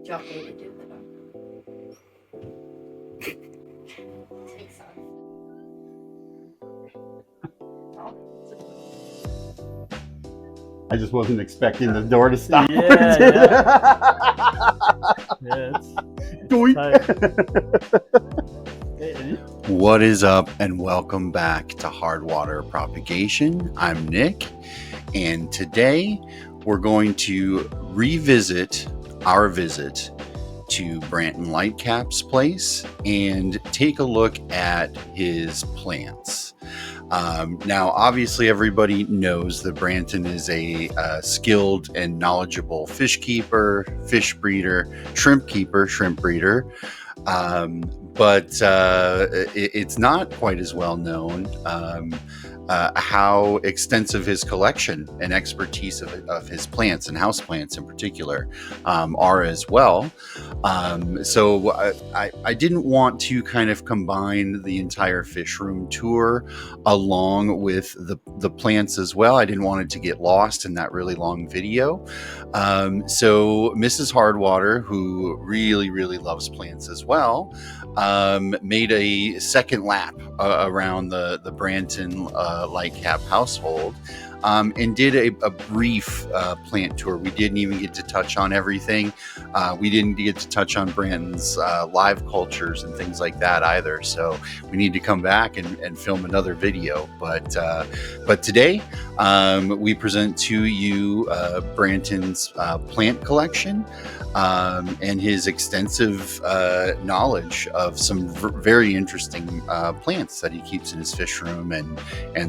Jockey to do with them. Take some. I just wasn't expecting the door to stop. Yeah, it's tight. What is up, and welcome back to Hardwater Propagation. I'm Nick, and today we're going to revisit our visit to Branton Lightcap's place and take a look at his plants. Now, obviously, everybody knows that Branton is a skilled and knowledgeable fish keeper, fish breeder, shrimp keeper, shrimp breeder. But it's not quite as well known how extensive his collection and expertise of his plants and house plants in particular are as well. So I didn't want to kind of combine the entire fish room tour along with the plants as well. I didn't want it to get lost in that really long video. So Mrs. Hardwater, who really loves plants as well, made a second lap around the Branton Lightcap household and did a brief plant tour. We didn't even get to touch on everything. We didn't get to touch on Branton's live cultures and things like that either. So we need to come back and film another video. But today we present to you Branton's plant collection and his extensive knowledge of some very interesting plants that he keeps in his fish room and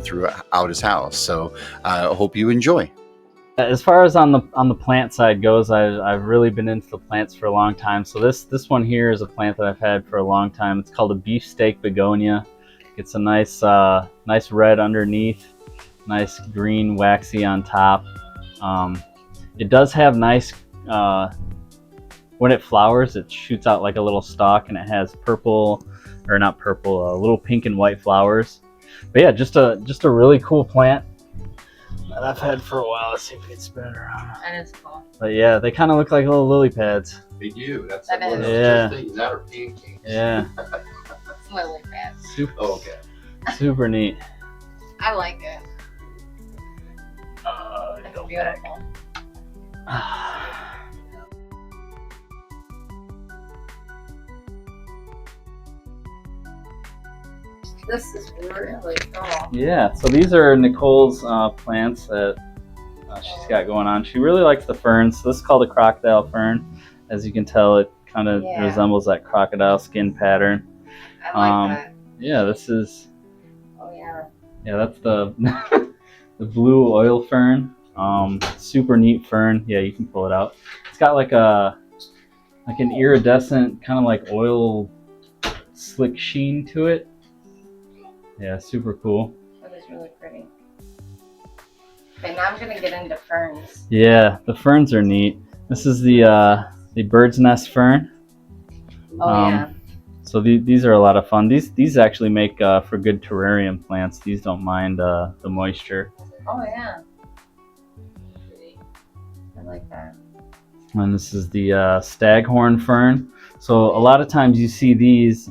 throughout his house. So I hope you enjoy. As far as on the plant side goes, I've really been into the plants for a long time. So this one here is a plant that I've had for a long time. It's called a beefsteak begonia. It's a nice red underneath, nice green waxy on top. It does have nice when it flowers, it shoots out like a little stalk, and it has little pink and white flowers. But yeah, just a really cool plant that I've had for a while. Let's see if we can spin it around. That is cool. But yeah, they kind of look like little lily pads. They do. That's That one of is. those Yeah. things that are pancakes. Yeah, It's lily pads. Okay. super neat. I like it. It's beautiful. This is really cool. Yeah, so these are Nicole's plants that she's got going on. She really likes the ferns. So this is called a crocodile fern. As you can tell, it kind of resembles that crocodile skin pattern. I like that. Yeah, this is. Oh yeah. Yeah, that's the the blue oil fern. Super neat fern. Yeah, you can pull it out. It's got like an iridescent kind of like oil slick sheen to it. Yeah, super cool. That is really pretty. Okay, now I'm gonna get into ferns. Yeah, the ferns are neat. This is the bird's nest fern. Oh yeah. So these are a lot of fun. These actually make for good terrarium plants. These don't mind the moisture. Oh yeah. I like that. And this is the staghorn fern. So a lot of times you see these,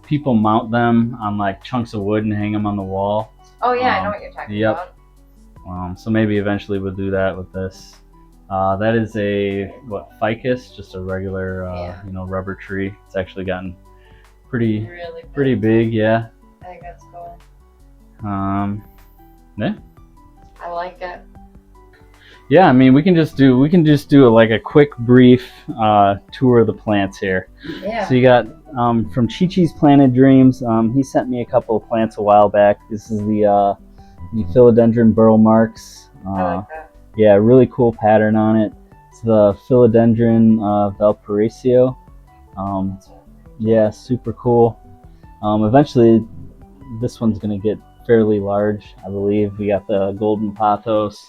people mount them on like chunks of wood and hang them on the wall. Oh yeah, I know what you're talking about. So maybe eventually we'll do that with this. That is a ficus, just a regular rubber tree. It's actually gotten pretty big. Yeah. I think that's cool. Yeah. I like it. Yeah, I mean, we can just do a quick brief tour of the plants here. Yeah. So you got from Chi-Chi's Planted Dreams. He sent me a couple of plants a while back. This is the philodendron burl marks. I like that. Yeah, really cool pattern on it. It's the philodendron Valparaiso. Yeah, super cool. Eventually, this one's gonna get fairly large, I believe. We got the golden pothos.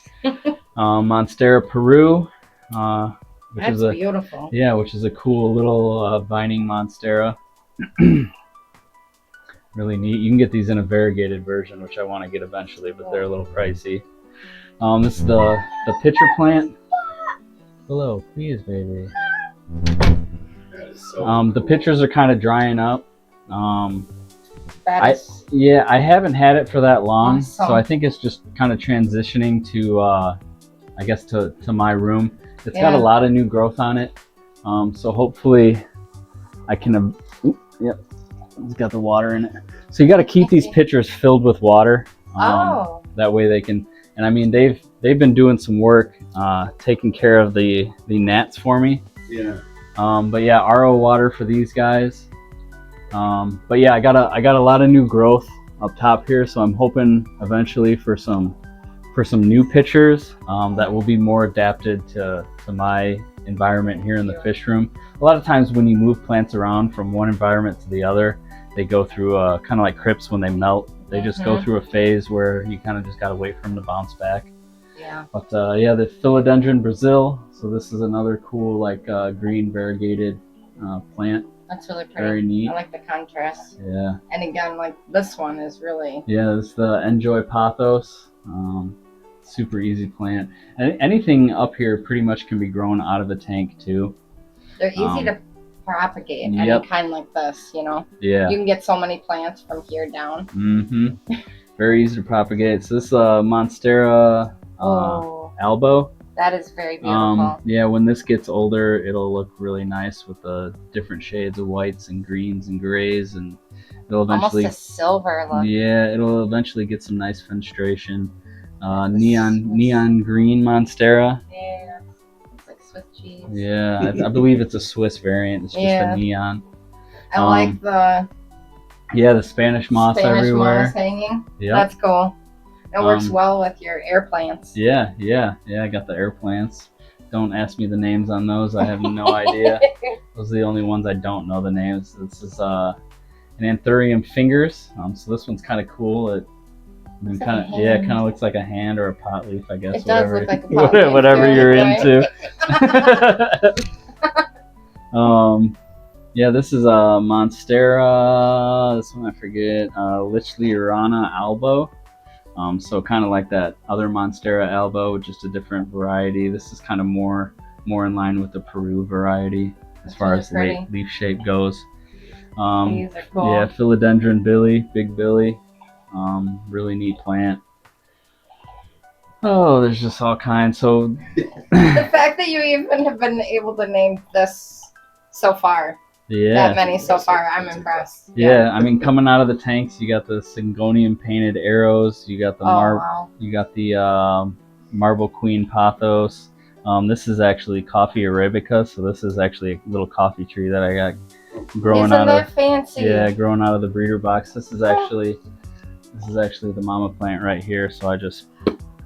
Monstera Peru, That's beautiful. Yeah, which is a cool little vining monstera. Really neat. You can get these in a variegated version, which I want to get eventually, but they're a little pricey. This is the pitcher plant. Hello, please, baby. That is so The cool. pictures are kind of drying up. That I is Yeah, I haven't had it for that long, awesome. so I think it's just kind of transitioning to, I guess, to my room. It's got a Yeah. lot of new growth on it, so hopefully I can. Yep, it's got the water in it. So you got to keep these pitchers filled with water. Oh. That way they can. And I mean, they've been doing some work, taking care of the gnats for me. Yeah. But yeah, RO water for these guys. But yeah, I got a lot of new growth up top here, so I'm hoping eventually for some new pitchers that will be more adapted to my environment here in the fish room. A lot of times when you move plants around from one environment to the other, they go through kind of like crypts when they melt. They just go through a phase where you kind of just gotta wait for them to bounce back. Yeah. But yeah, the Philodendron Brazil. So this is another cool like green variegated plant. That's really pretty. Very neat. I like the contrast. Yeah. And again, like this one is really. Yeah, this is the Enjoy Pothos. Super easy plant. And anything up here pretty much can be grown out of a tank too. They're easy to propagate. Yep. Any kind like this, you know. Yeah. You can get so many plants from here down. Mm-hmm. Very easy to propagate. So this is Monstera albo. That is very beautiful. Yeah, when this gets older, it'll look really nice with the different shades of whites and greens and grays, and it'll eventually almost a silver look. Yeah, it'll eventually get some nice fenestration. Neon green Monstera. Yeah, it's like Swiss cheese. Yeah, I believe it's a Swiss variant. It's just a neon. I like the Spanish moss Spanish everywhere. moss hanging. Yep. That's cool. It works well with your air plants. Yeah, I got the air plants. Don't ask me the names on those. I have no idea. Those are the only ones I don't know the names. This is an Anthurium fingers. So this one's kind of cool. It kind of looks like a hand or a pot leaf, I guess. It does look like a pot leaf. Whatever you're into. Yeah, this is a Monstera. This one I forget. Lichliurana albo. So kind of like that other Monstera albo, just a different variety. This is kind of more in line with the Peru variety as far as leaf shape goes. These are cool. Yeah, Philodendron Billy, Big Billy. Really neat plant. Oh, there's just all kinds. So the fact that you even have been able to name this so far. Yeah. That many so far, I'm impressed. Yeah, I mean, coming out of the tanks, you got the Syngonium painted arrows. You got the You got the Marble Queen Pothos. This is actually Coffee Arabica, so this is actually a little coffee tree that I got growing out of. Fancy? Yeah, growing out of the breeder box. This is actually the mama plant right here. So I just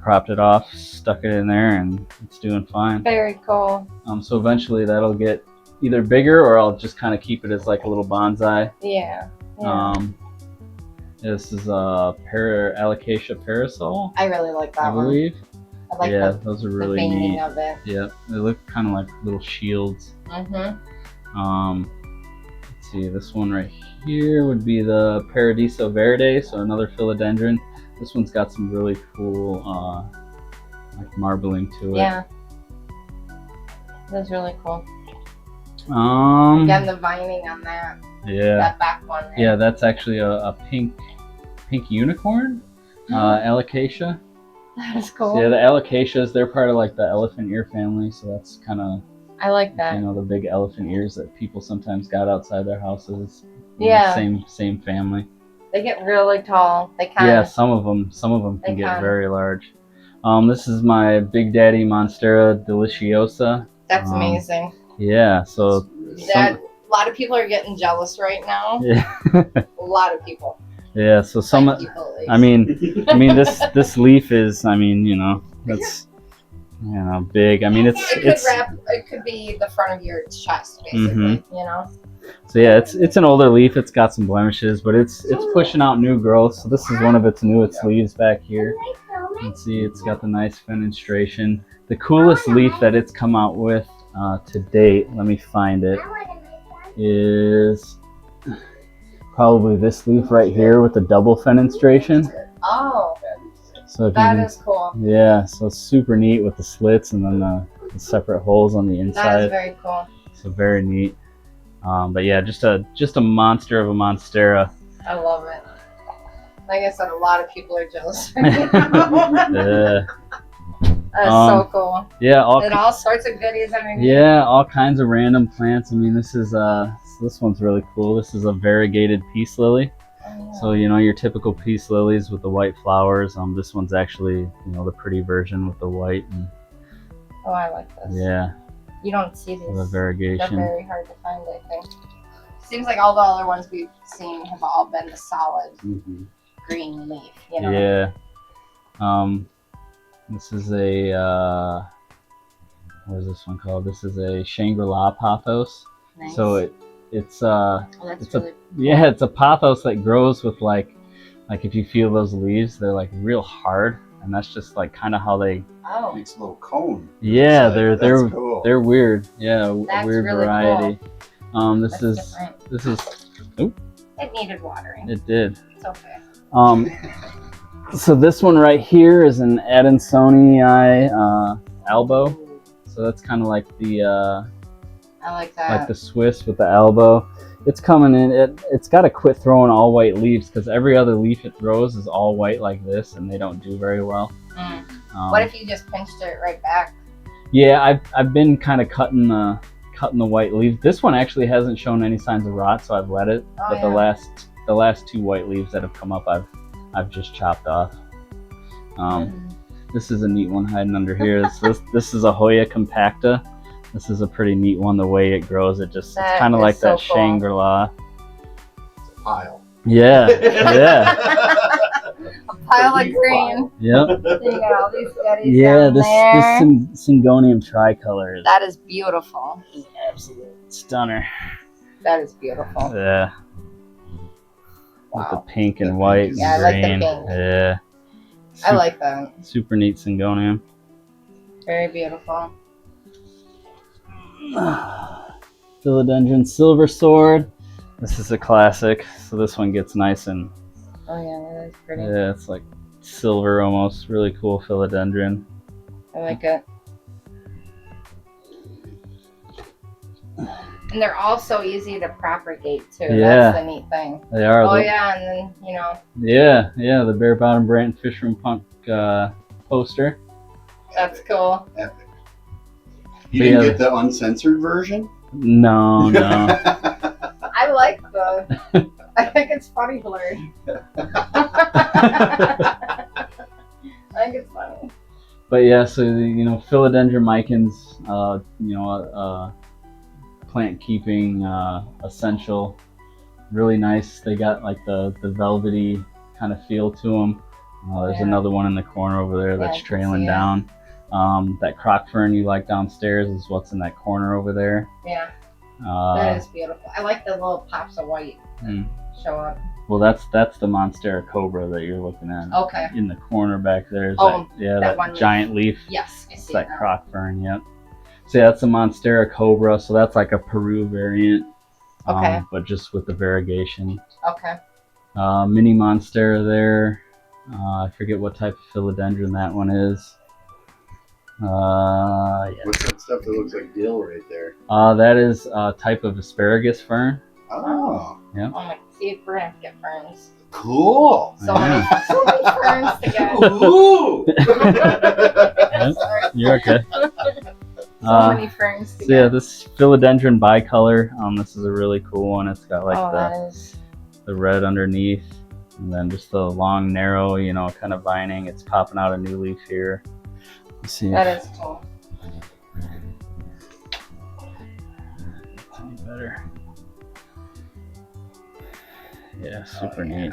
cropped it off, stuck it in there, and it's doing fine. Very cool. So eventually that'll get either bigger, or I'll just kind of keep it as like a little bonsai. Yeah. This is Alocasia parasol. I really like that I believe. I like those are really veining neat. of it. Yep, they look kind of like little shields. Let's see, this one right here would be the Paradiso Verde, so another philodendron. This one's got some really cool like marbling to it. Yeah, that's really cool. Again, the vining on that. Yeah. That back one. Right? Yeah, that's actually a pink unicorn. Alocasia. That is cool. So yeah, the Alocasias, they're part of like the elephant ear family, so that's kind of. I like that. You know, the big elephant ears that people sometimes got outside their houses. Yeah. Same family. They get really tall. They kind Yeah, some of them can get very large. This is my Big Daddy Monstera deliciosa. That's amazing. Yeah, so a lot of people are getting jealous right now. Yeah. A lot of people. Yeah, so I mean this leaf is, that's big. I mean it could be the front of your chest basically, you know. So yeah, it's an older leaf. It's got some blemishes, but it's pushing out new growth. So this is one of its newest leaves back here. You can see it's got the nice fenestration. The coolest leaf that it's come out with to date, let me find it, is probably this leaf right here with the double fenestration. Oh, so that is cool. Yeah, so it's super neat with the slits and then the separate holes on the inside. That is very cool. So very neat. But yeah, just a monster of a monstera. I love it. Like I said, a lot of people are jealous. Yeah. That's so cool. Yeah, And all sorts of goodies underneath. yeah, all kinds of random plants. I mean, this one's really cool. This is a variegated peace lily. Oh, yeah. So your typical peace lilies with the white flowers. This one's actually the pretty version with the white. And, oh, I like this. yeah. You don't see these. The variegation. They're very hard to find, I think. Seems like all the other ones we've seen have all been the solid green leaf. Yeah. This is a what is this one called? This is a Shangri-La pothos. Nice. So it's that's really it's a pothos that grows with like if you feel those leaves, they're like real hard, and that's just like kind of how they Makes a little cone. Yeah, That's cool. they're weird. Yeah, That's weird really variety. This That's is different. this is It needed watering. it did. It's okay. So this one right here is an Adansonii elbow. So that's kind of like the I like that. like the Swiss with the elbow. It's coming in. It's got to quit throwing all white leaves because every other leaf it throws is all white like this, and they don't do very well. What if you just pinched it right back? Yeah, I've been kind of cutting the white leaves. This one actually hasn't shown any signs of rot, so I've let it. Oh, but yeah. the last two white leaves that have come up, I've just chopped off. This is a neat one hiding under here. This is a Hoya compacta. This is a pretty neat one. The way it grows, it's kind of like so that cool. Shangri-La. It's a pile. Yeah, yeah, A pile of green. yep. Then you got all these goodies Yeah, down this there. Syngonium tricolor is That is beautiful. an absolute stunner. That is beautiful. Yeah. With the Wow. pink and white and Yeah, I like the green. pink. Yeah. I like that. Super neat Syngonium. Very beautiful. Philodendron silver sword. This is a classic. So this one gets nice and Oh yeah, that is pretty. yeah, it's like silver almost. Really cool philodendron. I like it. And they're all so easy to propagate too. Yeah. That's the neat thing. They are. Oh the- yeah, and then Yeah, the bare bottom Branton Fisherman Punk poster. that's cool. Epic. You didn't Yeah. get the uncensored version? No. I like the. I think it's funny blurred. I think it's funny. But yeah, so philodendron micans, plant keeping essential, really nice. They got like the velvety kind of feel to them. There's Yeah. another one in the corner over there Yeah, that's I can trailing see it. down. That croc fern you like downstairs is what's in that corner over there. Yeah, that is beautiful. I like the little pops of white that show up. Well, that's the Monstera cobra that you're looking at. Okay. In the corner back there is Oh, that that one giant leaf. Yes, I It's see that it now. croc fern, yep. So yeah, that's a Monstera cobra. So that's like a Peru variant. Okay. But just with the variegation. Okay. Mini Monstera there. I forget what type of philodendron that one is. Yeah. What's that stuff that looks like dill right there? That is a type of asparagus fern. Oh, Oh my, see, we're gonna have to get ferns. cool. So many ferns to get. Ooh. Sorry. You're okay. So many ferns to So yeah, get. this philodendron bicolor. This is a really cool one. It's got like that is. the red underneath, and then just the long, narrow, kind of vining. It's popping out a new leaf here. Let's see. That is cool. Any better. Yeah, super neat.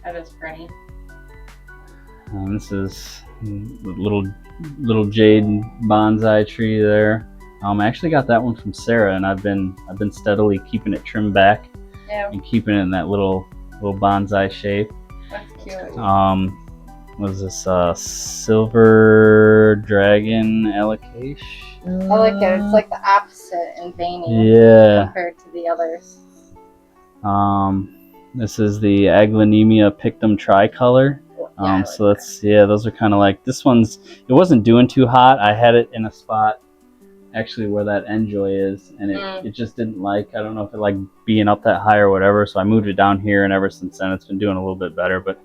That is pretty. This is the little jade bonsai tree there. I actually got that one from Sarah, and I've been steadily keeping it trimmed back Yeah, and keeping it in that little bonsai shape. that's cute. Was this silver dragon alocasia? I like it. It's like the opposite in veining Yeah. compared to the others. This is the Aglaonemia pictum tricolor. Yeah, I like So those are kind of like, this one's, it wasn't doing too hot. I had it in a spot actually where that enjoy is, and it just didn't like, I don't know if it liked being up that high or whatever, so I moved it down here, and ever since then it's been doing a little bit better. But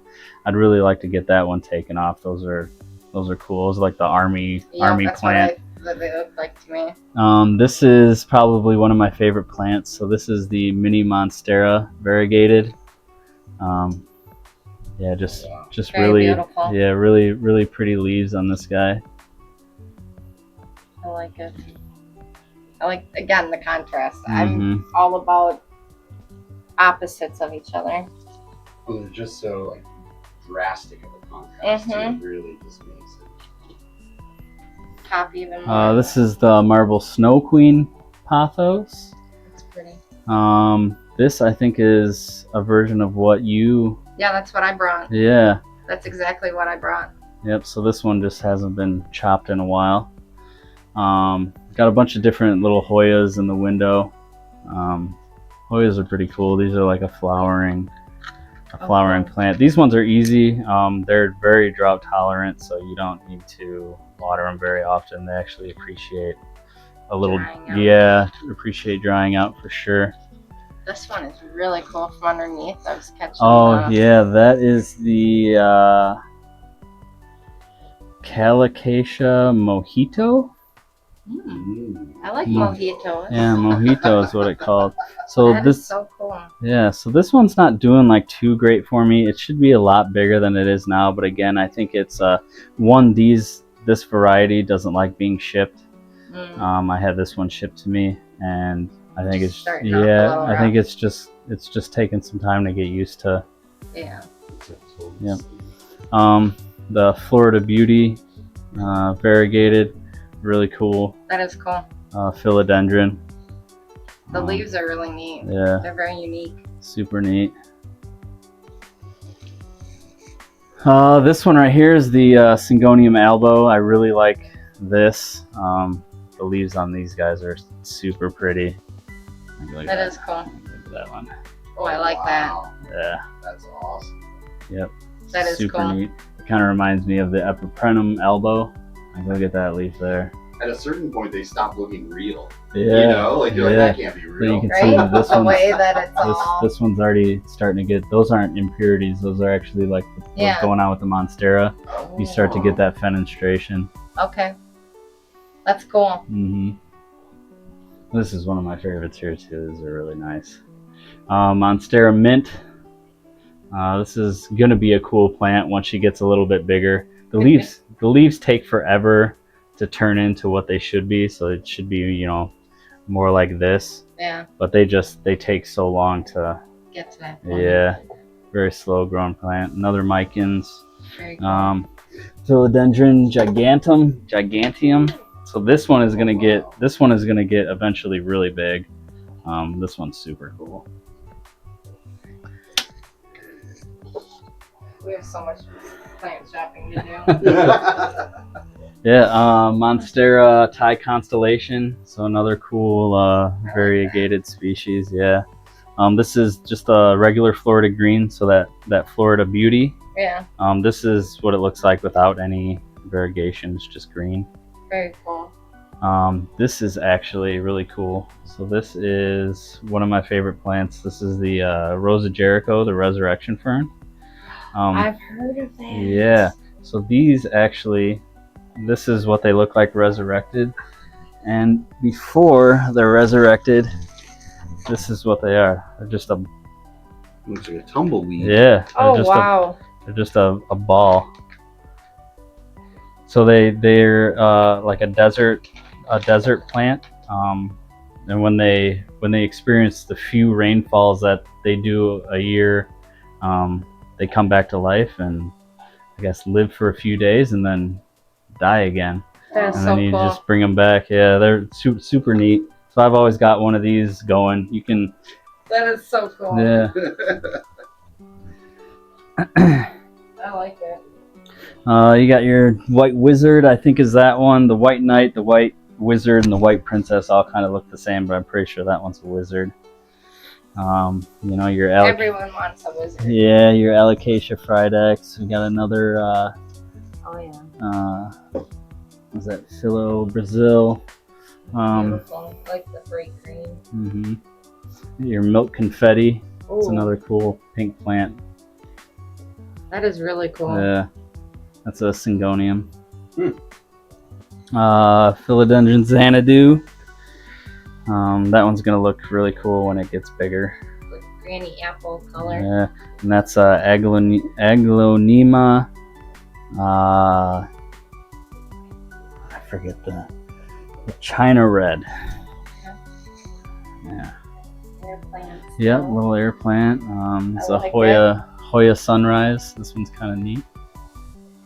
I'd really like to get that one taken off. Those are cool. Those are like the army plant. That they look like to me. This is probably one of my favorite plants. So this is the mini monstera variegated. Yeah, just Very really beautiful. yeah, really pretty leaves on this guy. I like it. I like, again, the contrast. I'm all about opposites of each other. Well, they're just so like drastic of a contrast. It really just makes it pop even more. This is the marble snow queen pothos. It's pretty. This I think is a version of what you. Yeah, that's what I brought. Yeah. That's exactly what I brought. Yep. So this one just hasn't been chopped in a while. Got a bunch of different little Hoyas in the window. Hoyas are pretty cool. These are like a flowering plant. These ones are easy. They're very drought tolerant, so you don't need to water them very often. They actually appreciate a little, appreciate drying out for sure. This one is really cool from underneath. I was catching. Oh yeah, that is the Calicacia mojito. I like mojitos. Yeah, mojito is what it's called. So that this is so cool. Yeah, so this one's not doing like too great for me. It should be a lot bigger than it is now, but again, I think it's this variety doesn't like being shipped. I had this one shipped to me, and I think it's just taking some time to get used to. Yeah. Yep. The Florida Beauty variegated, really cool. That is cool. Philodendron. The leaves are really neat. Yeah. They're very unique. Super neat. This one right here is the Syngonium albo. I really like this. The leaves on these guys are super pretty. That is cool. Look at that one. Oh, I like that. Yeah. That's awesome. Yep. That is super cool. neat. It kind of reminds me of the Epiprenum albo. Look at that leaf there. At a certain point, they stop looking real. Yeah. You know, like you're like, that can't be real. So you can Right? see that this The one's, way that it's all. this one's already starting to get. Those aren't impurities. Those are actually like what's going on with the monstera. You start to get that fenestration. Okay. That's cool. This is one of my favorites here too. These are really nice. Monstera mint. This is gonna be a cool plant once she gets a little bit bigger. The leaves take forever to turn into what they should be, so it should be, you know, more like this. Yeah. But they take so long to get to that point. Yeah. Very slow growing plant. Another Micans. Very cool. Philodendron giganteum. So this one is gonna get eventually really big. This one's super cool. We have so much plant shopping to do. Yeah, Monstera Thai constellation. So another cool variegated species. Yeah. This is just a regular Florida green. So that Florida Beauty. Yeah. This is what it looks like without any variegation. It's just green. Very cool. This is actually really cool. So this is one of my favorite plants. This is the Rosa Jericho, the resurrection fern. I've heard of that. Yeah. So these actually, this is what they look like resurrected. And before they're resurrected, this is what they are. They're just a... Looks like a tumbleweed. Yeah. Oh, wow. They're just a ball. So they're like a desert plant. And when they experience the few rainfalls that they do a year, they come back to life and I guess live for a few days and then die again. That's and so then you cool. just bring them back. Yeah, they're super neat. So I've always got one of these going. You can. That is so cool. Yeah. I like it. You got your white wizard, I think is that one. The white knight, the white wizard, and the white princess all kind of look the same, but I'm pretty sure that one's a wizard. You know, your everyone wants a wizard. Yeah, your Alocasia fridex. We got another. Oh yeah. Was that Philo Brazil? Beautiful. Like the bright green. Your milk confetti. It's Ooh, another cool pink plant. that is really cool. Yeah, that's a syngonium. Philodendron Xanadu. That one's gonna look really cool when it gets bigger. Like granny apple color. Yeah, and that's Aglonema. I forget the China red. Yeah. Air plants. Yep, little air plant. It's a like Hoya Sunrise. This one's kind of neat.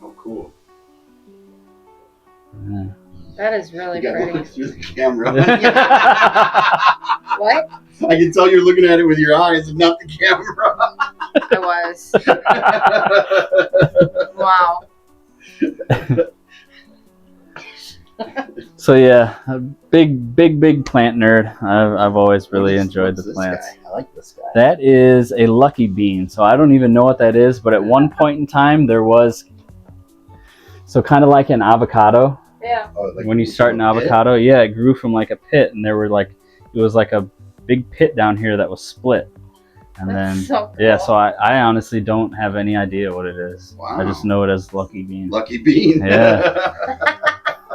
Oh, cool. Yeah. That is really You gotta pretty. look through the camera. What? I can tell you're looking at it with your eyes and not the camera. I was. Wow. So yeah, a big plant nerd. I've always really enjoyed the What's this plants. guy? I like this guy. That is a lucky bean. So I don't even know what that is, but at one point in time there was, so kind of like an avocado. Yeah. Oh, like When you start an avocado, yeah, it grew from like a pit, and there were like, it was like a big pit down here that was split. And That's then, so cool. yeah, so I honestly don't have any idea what it is. Wow. I just know it as lucky bean. Lucky bean. Yeah.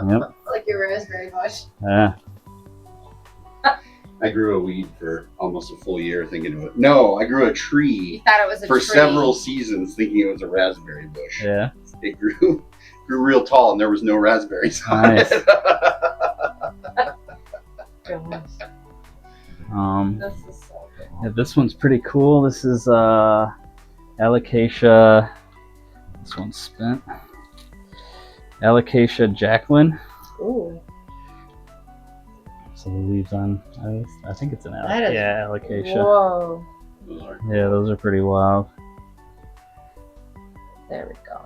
Yep. Like your raspberry bush. Yeah. I grew a weed for almost a full year thinking of it. No, I grew a tree You thought it was a for tree. several seasons thinking it was a raspberry bush. Yeah. It grew real tall and there was no raspberries on Nice. it. Goodness. This This is so cool. Yeah, this one's pretty cool. This is Alocasia. This one's spent. Alocasia Jacqueline. Ooh. So the leaves on. I think it's an That is- Alocasia. Whoa. Yeah, those are pretty wild. There we go.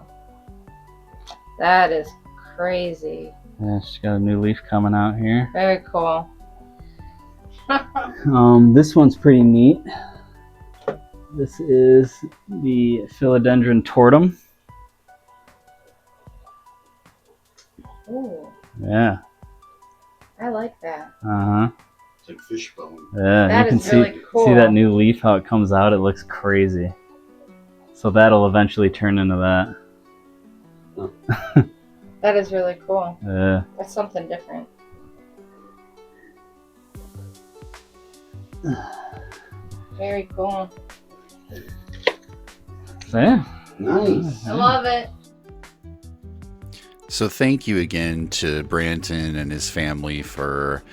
That is crazy. Yeah, she's got a new leaf coming out here. Very cool. This one's pretty neat. This is the Philodendron tortum. Ooh. Yeah. I like that. Uh-huh. It's like fishbone. Yeah, That you can is really see cool. that new leaf, how it comes out. It looks crazy. So that'll eventually turn into that. That is really cool. Yeah. That's something different. Very cool. So yeah. Nice. I love it. So thank you again to Branton and his family for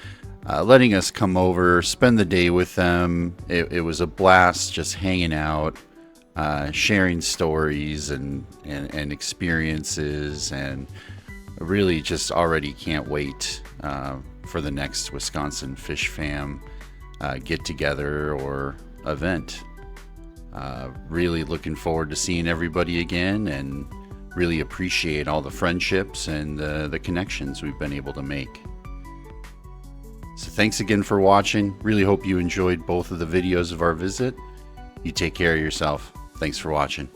letting us come over, spend the day with them. It was a blast just hanging out, sharing stories and experiences, and really just already can't wait for the next Wisconsin Fish Fam get together or event. Really looking forward to seeing everybody again, and really appreciate all the friendships and the connections we've been able to make. So thanks again for watching. Really hope you enjoyed both of the videos of our visit. You take care of yourself. Thanks for watching.